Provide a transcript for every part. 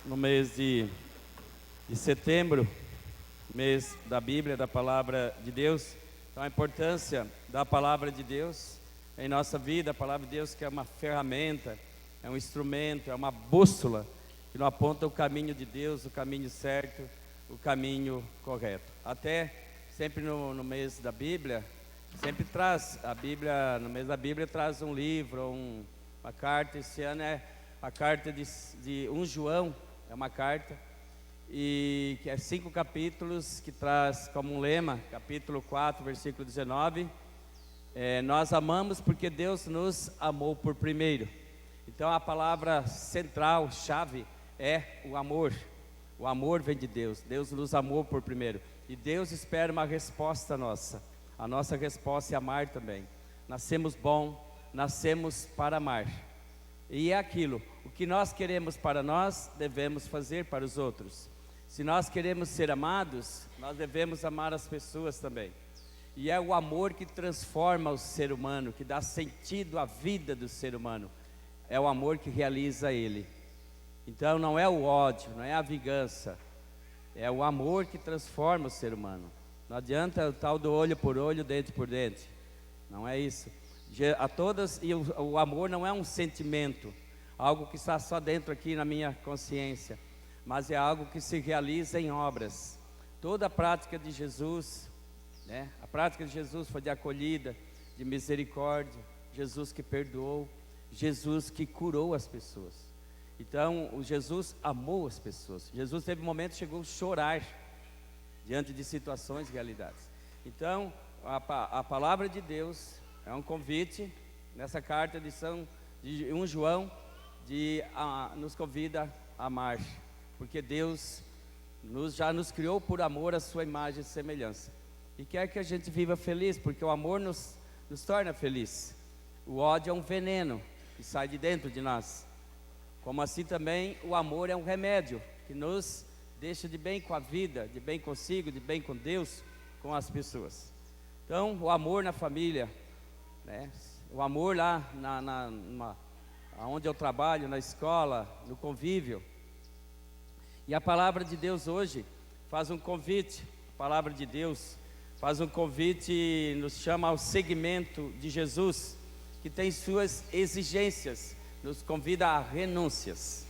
no mês de setembro, mês da Bíblia, da Palavra de Deus. Então, a importância da Palavra de Deus em nossa vida, a Palavra de Deus que é uma ferramenta, é um instrumento, é uma bússola que nos aponta o caminho de Deus, o caminho certo, o caminho correto. Até sempre no mês da Bíblia, sempre traz a Bíblia, no mês da Bíblia traz um livro, uma carta. Esse ano é a carta de 1 João, é uma carta, e que é 5 capítulos, que traz como um lema, capítulo 4, versículo 19, nós amamos porque Deus nos amou por primeiro. Então a palavra central, chave, é o amor. O amor vem de Deus, Deus nos amou por primeiro, e Deus espera uma resposta nossa. A nossa resposta é amar também. Nascemos bom, nascemos para amar. E é aquilo, o que nós queremos para nós, devemos fazer para os outros. Se nós queremos ser amados, nós devemos amar as pessoas também. E é o amor que transforma o ser humano, que dá sentido à vida do ser humano. É o amor que realiza ele. Então não é o ódio, não é a vingança. É o amor que transforma o ser humano. Não adianta o tal do olho por olho, dente por dente. Não é isso. A todas, e o amor não é um sentimento, algo que está só dentro aqui na minha consciência, mas é algo que se realiza em obras. Toda a prática de Jesus, a prática de Jesus foi de acolhida, de misericórdia, Jesus que perdoou, Jesus que curou as pessoas. Então, o Jesus amou as pessoas. Jesus teve um momento que chegou a chorar diante de situações e realidades. Então, a palavra de Deus é um convite, nessa carta de 1 João, nos convida a amar, porque Deus já nos criou por amor à sua imagem e semelhança, e quer que a gente viva feliz, porque o amor nos torna feliz. O ódio é um veneno que sai de dentro de nós, como assim também o amor é um remédio, que nos deixa de bem com a vida, de bem consigo, de bem com Deus, com as pessoas. Então, o amor na família, o amor lá onde eu trabalho, na escola, no convívio. E a palavra de Deus hoje faz um convite. A palavra de Deus faz um convite, nos chama ao seguimento de Jesus, que tem suas exigências, nos convida a renúncias.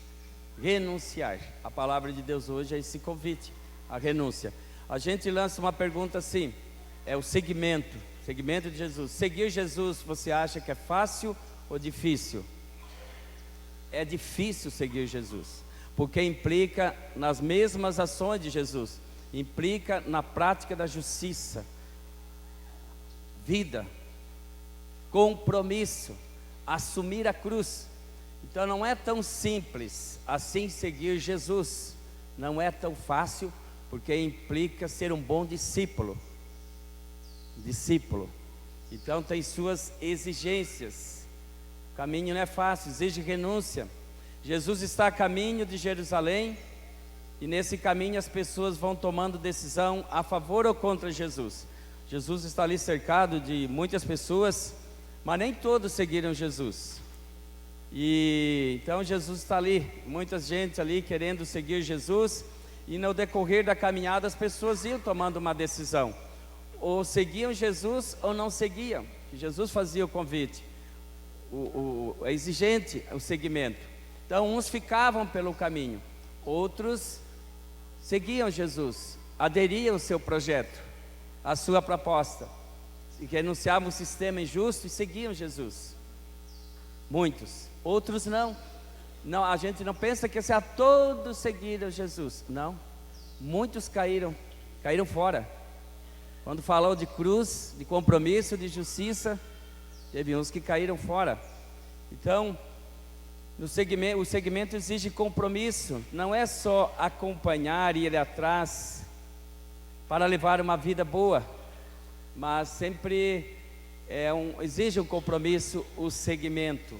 Renunciar. A palavra de Deus hoje é esse convite, a renúncia. A gente lança uma pergunta assim, é o seguimento de Jesus. Seguir Jesus, você acha que é fácil ou difícil? É difícil seguir Jesus, porque implica nas mesmas ações de Jesus, implica na prática da justiça, vida, compromisso, assumir a cruz. Então não é tão simples assim seguir Jesus, não é tão fácil, porque implica ser um bom discípulo. Então tem suas exigências. O caminho não é fácil, exige renúncia. Jesus está a caminho de Jerusalém, e nesse caminho as pessoas vão tomando decisão a favor ou contra Jesus. Jesus está ali cercado de muitas pessoas, mas nem todos seguiram Jesus. E então Jesus está ali, muita gente ali querendo seguir Jesus, e no decorrer da caminhada as pessoas iam tomando uma decisão, ou seguiam Jesus ou não seguiam. Jesus fazia o convite, é exigente o seguimento. Então uns ficavam pelo caminho, outros seguiam Jesus, aderiam ao seu projeto, à sua proposta, e renunciavam ao sistema injusto e seguiam Jesus. Muitos, outros não. A gente não pensa que todos seguiram Jesus. Não, muitos caíram fora. Quando falou de cruz, de compromisso, de justiça, teve uns que caíram fora. Então, o segmento exige compromisso. Não é só acompanhar e ir atrás para levar uma vida boa, mas sempre exige um compromisso, o segmento.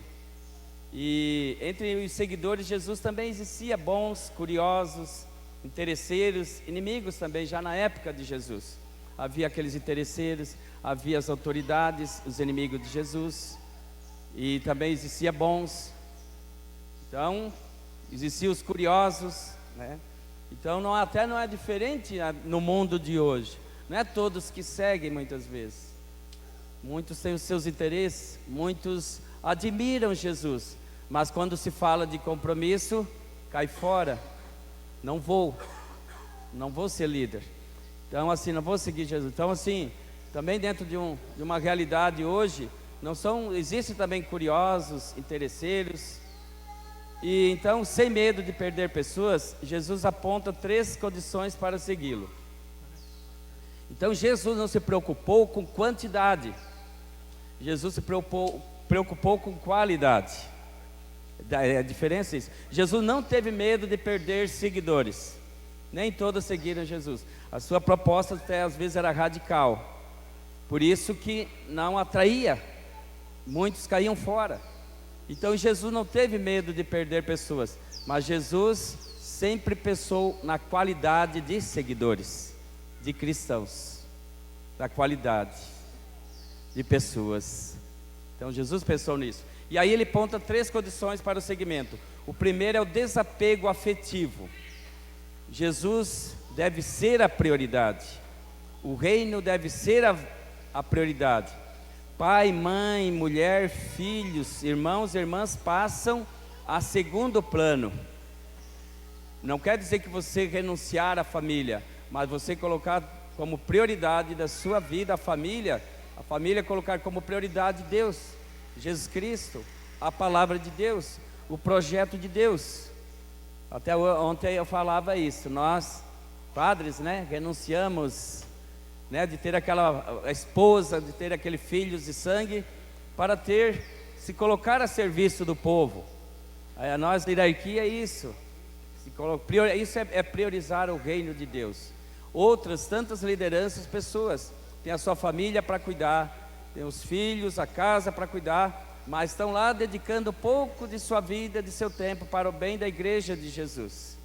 E entre os seguidores de Jesus também existia bons, curiosos, interesseiros, inimigos também, já na época de Jesus. Havia aqueles interesseiros, havia as autoridades, os inimigos de Jesus, e também existia bons. Então, existiam os curiosos, né? Então até não é diferente no mundo de hoje. Não é todos que seguem muitas vezes. Muitos têm os seus interesses, muitos admiram Jesus, mas quando se fala de compromisso, cai fora. Não vou ser líder. Então assim, não vou seguir Jesus. Então assim, também dentro de uma realidade hoje, existem também curiosos, interesseiros. E então, sem medo de perder pessoas, Jesus aponta 3 condições para segui-lo. Então Jesus não se preocupou com quantidade, Jesus se preocupou com qualidade. A diferença é isso. Jesus não teve medo de perder seguidores. Nem todos seguiram Jesus. A sua proposta até às vezes era radical. Por isso que não atraía. Muitos caíam fora. Então Jesus não teve medo de perder pessoas. Mas Jesus sempre pensou na qualidade de seguidores, de cristãos, da qualidade de pessoas. Então Jesus pensou nisso. E aí ele aponta 3 condições para o seguimento. O primeiro é o desapego afetivo. Jesus deve ser a prioridade. O reino deve ser a prioridade. Pai, mãe, mulher, filhos, irmãos e irmãs passam a segundo plano. Não quer dizer que você renunciar à família, mas você colocar como prioridade da sua vida a família colocar como prioridade Deus, Jesus Cristo, a palavra de Deus, o projeto de Deus. Até ontem eu falava isso, nós padres, renunciamos, de ter aquela esposa, de ter aquele filhos de sangue, para se colocar a serviço do povo. A nossa hierarquia é isso, isso é priorizar o reino de Deus. Outras tantas lideranças, pessoas, têm a sua família para cuidar, têm os filhos, a casa para cuidar, mas estão lá dedicando pouco de sua vida, de seu tempo, para o bem da igreja de Jesus,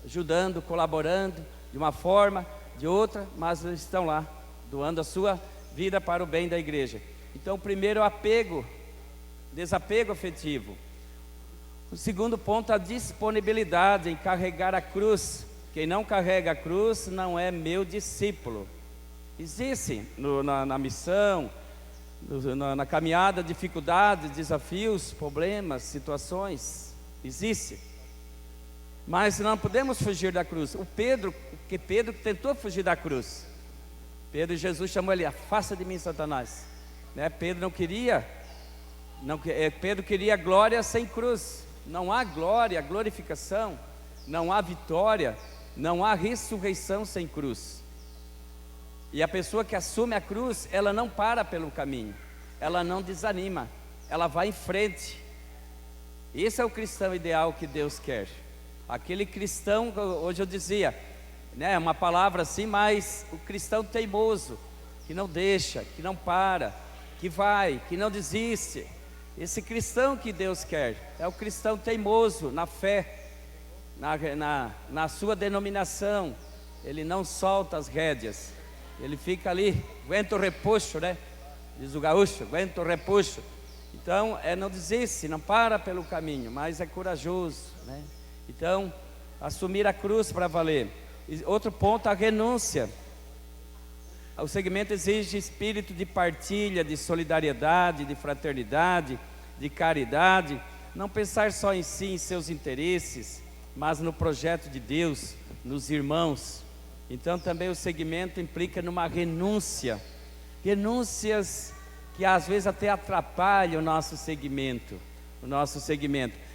ajudando, colaborando, de uma forma, de outra, mas eles estão lá, doando a sua vida para o bem da igreja. Então o primeiro é o desapego afetivo. O segundo ponto é a disponibilidade em carregar a cruz. Quem não carrega a cruz não é meu discípulo. Existe na missão, na caminhada, dificuldades, desafios, problemas, situações, existe. Mas não podemos fugir da cruz. Pedro tentou fugir da cruz. Jesus chamou ele, afasta de mim, Satanás. Pedro Pedro queria glória sem cruz. Não há glória, glorificação, não há vitória, não há ressurreição sem cruz. E a pessoa que assume a cruz, ela não para pelo caminho, ela não desanima, ela vai em frente. Esse é o cristão ideal que Deus quer. Aquele cristão, hoje eu dizia, uma palavra assim, mas o cristão teimoso, que não deixa, que não para, que vai, que não desiste. Esse cristão que Deus quer é o cristão teimoso na fé, na sua denominação. Ele não solta as rédeas, ele fica ali, aguenta o repuxo, diz o gaúcho, aguenta o repuxo. Então não desiste, não para pelo caminho, mas é corajoso, Então assumir a cruz para valer. Outro ponto, a renúncia. O segmento exige espírito de partilha, de solidariedade, de fraternidade, de caridade. Não pensar só em si, em seus interesses, mas no projeto de Deus, nos irmãos. Então também o segmento implica numa renúncia. Renúncias que às vezes até atrapalham o nosso segmento.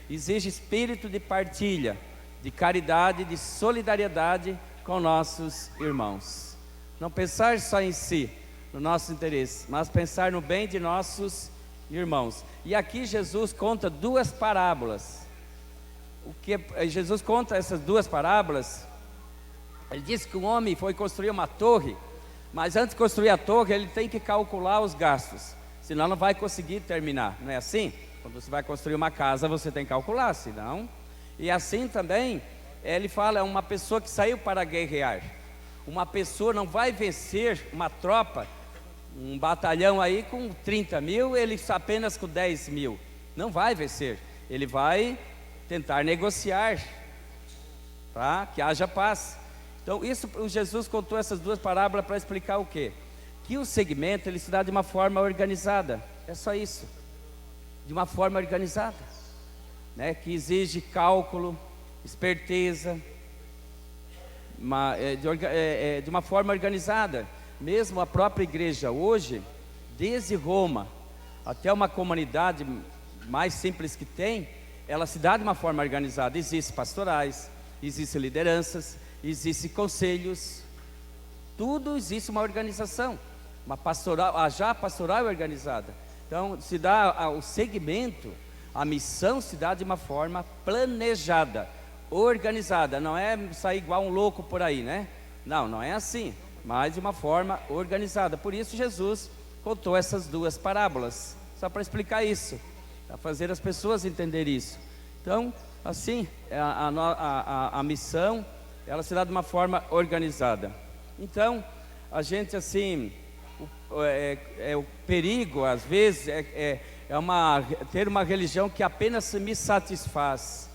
Exige espírito de partilha, de caridade, de solidariedade com nossos irmãos. Não pensar só em si, no nosso interesse, mas pensar no bem de nossos irmãos. E aqui Jesus conta 2 parábolas. Jesus conta essas 2 parábolas. Ele diz que um homem foi construir uma torre, mas antes de construir a torre, ele tem que calcular os gastos, senão não vai conseguir terminar. Não é assim? Quando você vai construir uma casa, você tem que calcular, senão... E assim também, ele fala, uma pessoa que saiu para guerrear. Uma pessoa não vai vencer uma tropa, um batalhão aí com 30 mil, ele apenas com 10 mil. Não vai vencer. Ele vai tentar negociar, tá? Que haja paz. Então isso, o Jesus contou essas duas parábolas para explicar o quê? Que o segmento ele se dá de uma forma organizada, é só isso, de uma forma organizada, né? Que exige cálculo, esperteza, de uma forma organizada. Mesmo a própria igreja hoje, desde Roma até uma comunidade mais simples que tem, ela se dá de uma forma organizada. Existem pastorais, existem lideranças, existem conselhos, tudo existe uma organização, uma pastoral, a pastoral é organizada. Então se dá o segmento, a missão se dá de uma forma planejada, organizada, não é sair igual um louco por aí, né? Não é assim, mas de uma forma organizada. Por isso Jesus contou essas duas parábolas, só para explicar isso, para fazer as pessoas entenderem isso. Então, assim, a missão, ela se dá de uma forma organizada. Então, a gente assim, o perigo, às vezes, ter uma religião que apenas me satisfaz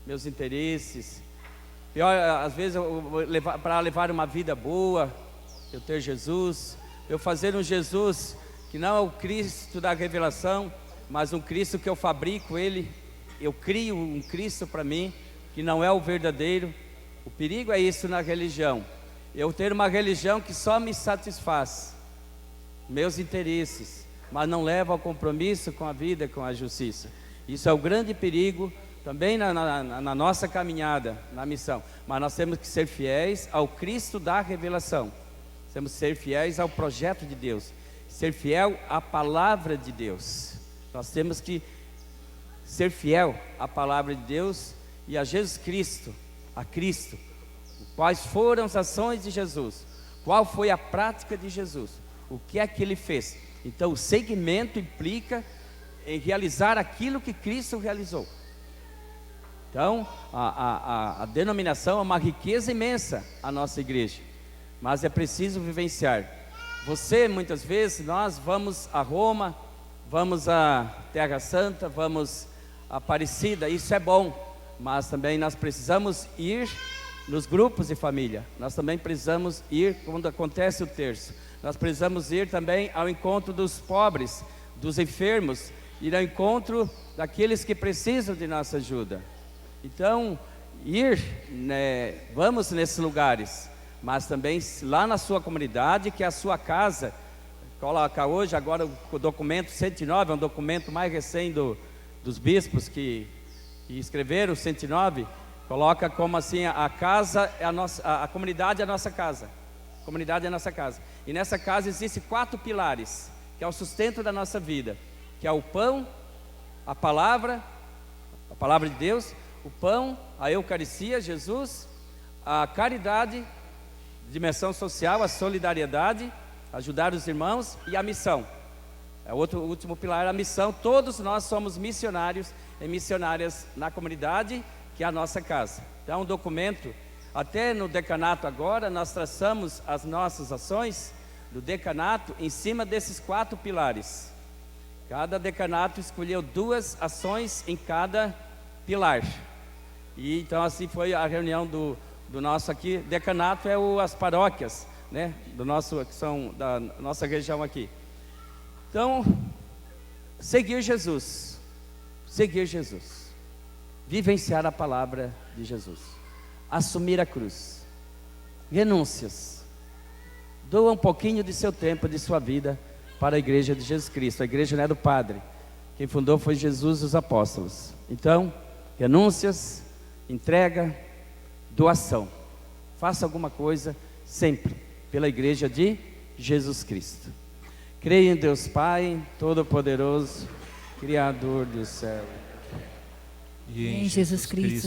meus interesses. Pior, às vezes, para levar uma vida boa, eu ter Jesus, eu fazer um Jesus que não é o Cristo da revelação, mas um Cristo que eu fabrico ele, eu crio um Cristo para mim, que não é o verdadeiro. O perigo é isso na religião, eu ter uma religião que só me satisfaz meus interesses, mas não leva ao compromisso com a vida, com a justiça. Isso é o grande perigo também na nossa caminhada, na missão. Mas nós temos que ser fiéis ao Cristo da revelação, temos que ser fiéis ao projeto de Deus, ser fiel à palavra de Deus. Nós temos que ser fiel à palavra de Deus e a Jesus Cristo, a Cristo. Quais foram as ações de Jesus? Qual foi a prática de Jesus? O que é que ele fez? Então o segmento implica em realizar aquilo que Cristo realizou. Então a denominação é uma riqueza imensa, a nossa igreja, mas é preciso vivenciar. Você, muitas vezes, nós vamos a Roma, vamos a Terra Santa, vamos a Aparecida, isso é bom, mas também nós precisamos ir nos grupos de família, nós também precisamos ir quando acontece o terço, nós precisamos ir também ao encontro dos pobres, dos enfermos, ir ao encontro daqueles que precisam de nossa ajuda. Então, vamos nesses lugares, mas também lá na sua comunidade, que é a sua casa. Coloca hoje, agora o documento 109, é um documento mais recente dos bispos que escreveram o 109, coloca como assim, a casa é a comunidade é a nossa casa. A comunidade é a nossa casa. E nessa casa existem 4 pilares, que é o sustento da nossa vida, que é o pão, a palavra de Deus, o pão, a Eucaristia, Jesus, a caridade, dimensão social, a solidariedade, ajudar os irmãos e a missão. O último pilar é a missão. Todos nós somos missionários e missionárias na comunidade, que é a nossa casa. Então, um documento, até no decanato agora, nós traçamos as nossas ações do decanato em cima desses 4 pilares. Cada decanato escolheu 2 ações em cada pilar. E então assim foi a reunião do nosso aqui. Decanato é as paróquias, né, que são da nossa região aqui. Então, seguir Jesus, vivenciar a palavra de Jesus, assumir a cruz, renúncias, doa um pouquinho de seu tempo, de sua vida para a igreja de Jesus Cristo. A igreja não é do Padre, quem fundou foi Jesus e os apóstolos. Então, renúncias, entrega, doação, faça alguma coisa sempre pela igreja de Jesus Cristo. Creio em Deus Pai Todo-Poderoso, Criador do céu, e em Jesus Cristo,